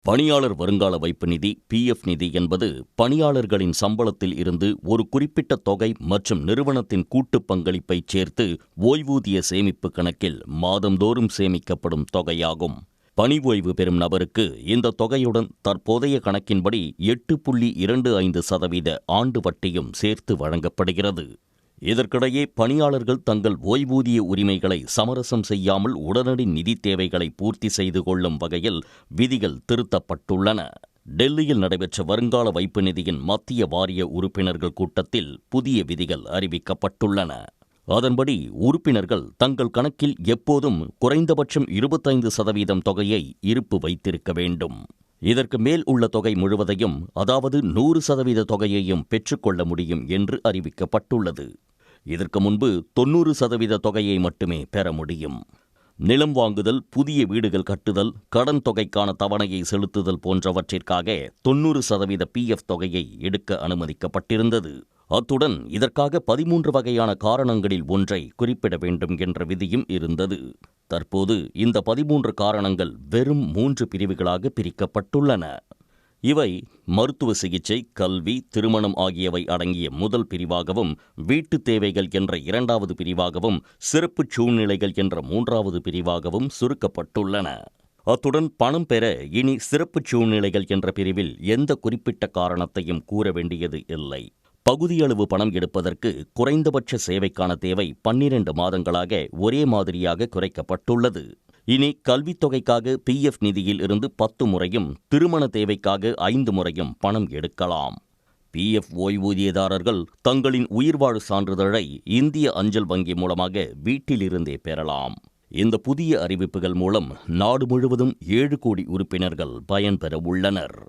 பணியாளர் வருங்கால வைப்பு நிதி பிஎஃப் நிதி என்பது பணியாளர்களின் சம்பளத்தில் இருந்து ஒரு குறிப்பிட்ட தொகை மற்றும் நிறுவனத்தின் கூட்டுப் பங்களிப்பை சேர்த்து ஓய்வூதிய சேமிப்பு கணக்கில் மாதந்தோறும் சேமிக்கப்படும் தொகையாகும். பணி ஓய்வு பெறும் நபருக்கு இந்த தொகையுடன் தற்போதைய கணக்கின்படி 8.25% ஆண்டு வட்டியும் சேர்த்து வழங்கப்படுகிறது. இதற்கிடையே பணியாளர்கள் தங்கள் ஓய்வூதிய உரிமைகளை சமரசம் செய்யாமல் உடனடி நிதி தேவைகளை பூர்த்தி செய்து கொள்ளும் வகையில் விதிகள் திருத்தப்பட்டுள்ளன. டெல்லியில் நடைபெற்ற வருங்கால வைப்பு நிதியின் மத்திய வாரிய உறுப்பினர்கள் கூட்டத்தில் புதிய விதிகள் அறிவிக்கப்பட்டுள்ளன. அதன்படி உறுப்பினர்கள் தங்கள் கணக்கில் எப்போதும் குறைந்தபட்சம் 25% தொகையை இருப்பு வைத்திருக்க வேண்டும். இதற்கு மேல் உள்ள தொகை முழுவதையும், அதாவது 100% தொகையையும் பெற்றுக்கொள்ள முடியும் என்று அறிவிக்கப்பட்டுள்ளது. இதற்கு முன்பு 90% தொகையை மட்டுமே பெற முடியும். நிலம் வாங்குதல், புதிய வீடுகள் கட்டுதல், கடன் தொகைக்கான தவணையை செலுத்துதல் போன்றவற்றிற்காக 90% பிஎஃப் தொகையை எடுக்க அனுமதிக்கப்பட்டிருந்தது. அத்துடன் இதற்காக 13 வகையான காரணங்களில் ஒன்றை குறிப்பிட வேண்டும் என்ற விதியும் இருந்தது. தற்போது இந்த 13 காரணங்கள் வெறும் 3 பிரிவுகளாக பிரிக்கப்பட்டுள்ளன. இவை மருத்துவ சிகிச்சை, கல்வி, திருமணம் ஆகியவை அடங்கிய முதல் பிரிவாகவும், வீட்டு தேவைகள் என்ற 2வது பிரிவாகவும், சிறப்பு சூழ்நிலைகள் என்ற 3வது பிரிவாகவும் சுருக்கப்பட்டுள்ளன. அத்துடன் பணம் பெற இனி சிறப்பு சூழ்நிலைகள் என்ற பிரிவில் எந்த குறிப்பிட்ட காரணத்தையும் கூற வேண்டியது இல்லை. பகுதியளவு பணம் எடுப்பதற்கு குறைந்தபட்ச சேவைக்கான தேவை 12 மாதங்களாக ஒரே மாதிரியாக குறைக்கப்பட்டுள்ளது. இனி கல்வித் தொகைக்காக பிஎஃப் நிதியில் இருந்து 10 முறையும், திருமண தேவைக்காக 5 முறையும் பணம் எடுக்கலாம். பிஎஃப் ஓய்வூதியதாரர்கள் தங்களின் உயிர்வாழ் சான்றிதழை இந்திய அஞ்சல் வங்கி மூலமாக வீட்டிலிருந்தே பெறலாம். இந்த புதிய அறிவிப்புகள் மூலம் நாடு முழுவதும் 7 கோடி உறுப்பினர்கள் பயன்பெற உள்ளனர்.